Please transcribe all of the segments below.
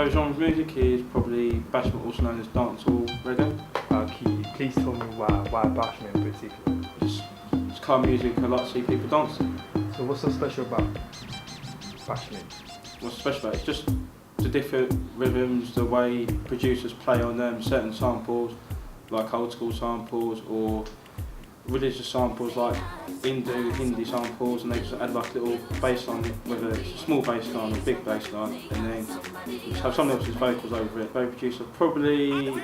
Favourite genre of music is probably bashment, also known as dancehall reggae. Can you please tell me why bashment in particular? It's kind of music I like to see people dancing. So what's so special about bashment? What's special about it? It's just the different rhythms, the way producers play on them, certain samples, like old school samples or religious samples like Hindi samples, and they just add like a little bass line, whether it's a small bass line or a big bass line, and then just have someone else's vocals over it. Very producer, probably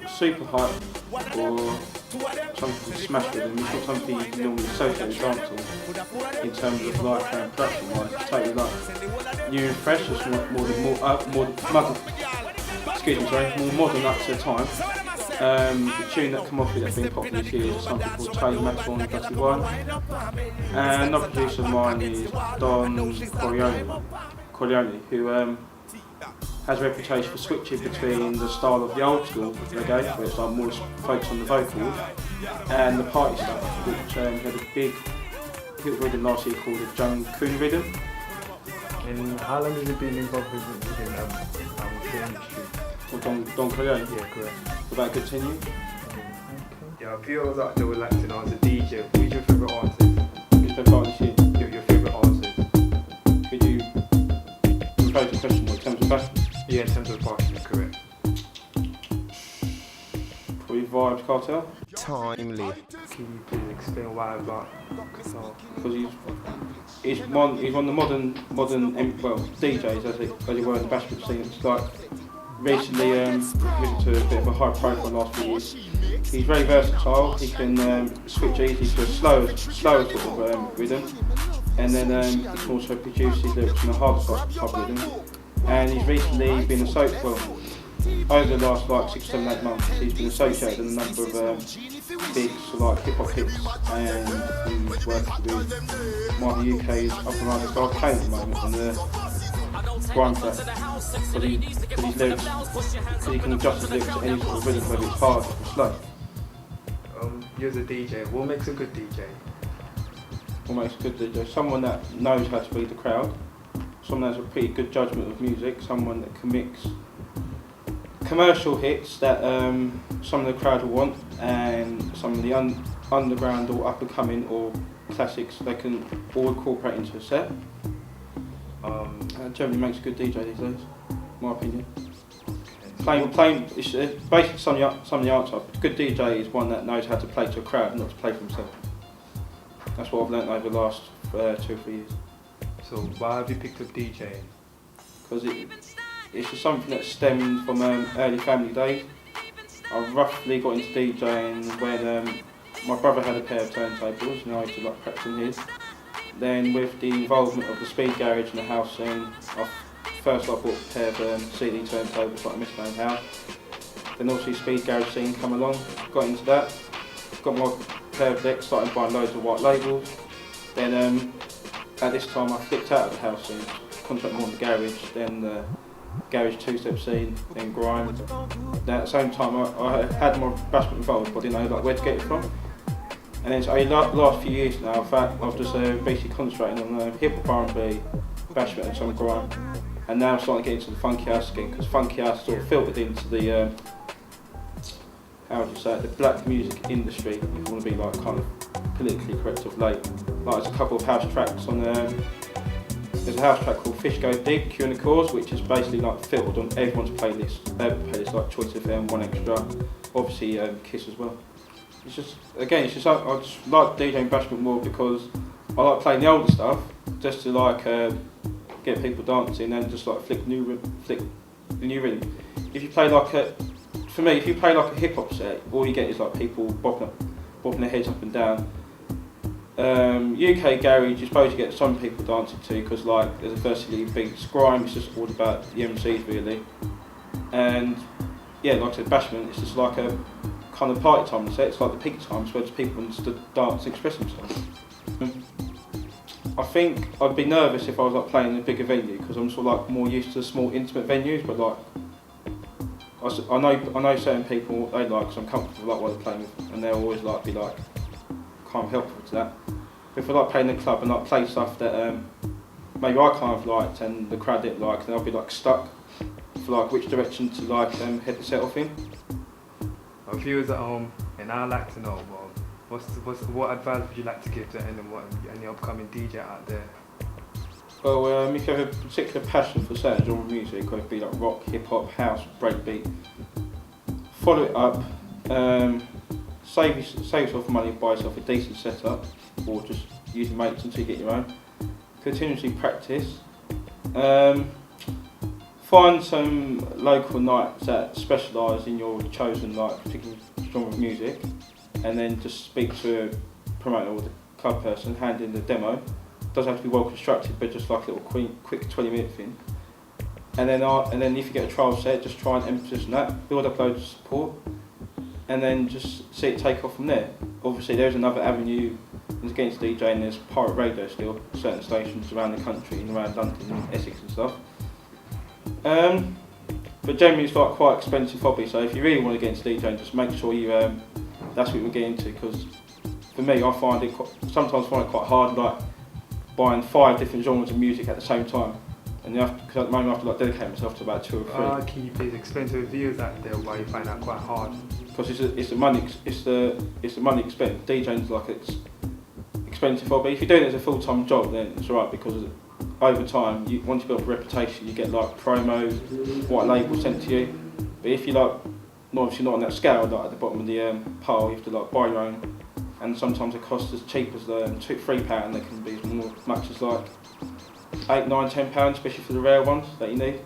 super hype or something smash rhythm. It's not something you can normally associate with dancing in terms of like production wise. It's totally like new and fresh. It's more modern up to the time. The tune that come off it that's been popular this year is something called Taylor Maxwell and Dusty Wine. And another producer of mine is Don Corleone, who has a reputation for switching between the style of the old school reggae, where it's like more focused on the vocals, and the party stuff, which had a big hit rhythm last year called the Jung Kun rhythm. And how long has it been involved within the industry? Or Don Corleone? Yeah, correct. About a good 10 years. Yeah, viewers out there would like to know, as a DJ, who's your favourite artist? Who's your favourite artist here? Your favourite artist? Could you rephrase the question in terms of fashion? Yeah, in terms of fashion, correct. Probably Vibes Cartel. Timely. Can you please explain why about Cartel? Because he's one of the modern DJs as it were in the bashment scene. It's like recently risen to a bit of a high profile last few years. He's very versatile. He can switch easily to a slower sort of rhythm, and then he can also produce his lyrics in a harder type of rhythm. And he's recently been associated, over the last like 6, 7, 8 months, he's been associated with a number of gigs like hip hop hits, and he's working with one of the UK's up and rising stars playing at the moment on the grime track. Because his lyrics, because he can adjust his lyrics to any sort of rhythm, whether it's hard or slow. You as a DJ, what makes a good DJ? What makes a good DJ? Someone that knows how to read the crowd, someone that has a pretty good judgment of music, someone that can mix commercial hits that some of the crowd will want, and some of the underground or up and coming or classics they can all incorporate into a set. Generally makes a good DJ these days, in my opinion. Playing it's basically some of the answer. A good DJ is one that knows how to play to a crowd, not to play for himself. That's what I've learnt over the last 2 or 3 years. So why have you picked up DJing? Because it's just something that stemmed from early family days. I roughly got into DJing when my brother had a pair of turntables and I used to like practicing his. Then with the involvement of the speed garage and the house scene, first I bought a pair of CD turntables like Miss Man's House. Then obviously speed garage scene come along, got into that. Got my pair of decks, started buying loads of white labels. Then at this time I flipped out of the house scene, concentrated more on the garage, then the garage two-step scene, then grime. Then at the same time I had my bashment involved, but I didn't know like where to get it from. And then so the last few years now, I've just basically concentrating on hip hop, R&B, bashment and some grime. And now I'm starting to get into the funky house again, because funky house sort of filtered into the how would you say it, the black music industry, if you want to be like kind of politically correct of late. Like there's a couple of house tracks on there. There's a house track called Fish Go Dig, Q and the Cause, which is basically like filtered on everyone's playlist like Choice FM, 1Xtra, obviously Kiss as well. It's just I just like DJing bashment more because I like playing the older stuff just to like get people dancing and just like flick the new rhythm. If you play like if you play like a hip hop set, all you get is like people bopping bobbing their heads up and down. UK garage, you suppose you get some people dancing to because like there's a firstly big grime, it's just all about the MCs really. And yeah, like I said, bashment, it's just like a kind of party time set, it's like the peak times where people want to dance and express themselves. I think I'd be nervous if I was like playing in a bigger venue because I'm sort of like more used to small intimate venues, but like I know certain people they like because I'm comfortable like what they're playing with, and they'll always like be like kind of helpful to that. But if I like playing in a club and like play stuff that maybe I kind of liked and the crowd didn't like, then I'll be like stuck for like which direction to like head the set off in. Our viewers at home, and I'd like to know, what advice would you like to give to any upcoming DJ out there? Well, if you have a particular passion for certain genre of music, whether it be like rock, hip hop, house, breakbeat, follow it up. Save yourself money and buy yourself a decent setup, or just use your mates until you get your own. Continuously practice. Find some local nights that specialise in your chosen like particular genre of music, and then just speak to a promoter or the club person, hand in the demo. It doesn't have to be well constructed, but just like a little quick 20-minute thing. And then if you get a trial set, just try and emphasise on that, build up loads of support, and then just see it take off from there. Obviously there's another avenue against DJing, there's pirate radio still, certain stations around the country and around London and Essex and stuff. But generally it's like quite expensive hobby, so if you really want to get into DJing, just make sure you that's what you get into, because for me I sometimes find it quite hard like buying 5 different genres of music at the same time. And because at the moment I have to like dedicate myself to about 2 or 3. Can you please explain to the viewers out there why you find that quite hard? Because it's the money expense. DJing's like it's expensive hobby. If you're doing it as a full-time job, then it's alright, because over time, once you build up a reputation, you get like promos, white labels sent to you. But if you like, obviously not on that scale, like at the bottom of the pile, you have to like buy your own, and sometimes it costs as cheap as £2-3. They can be as much as like £8, £9, £10, especially for the rare ones that you need.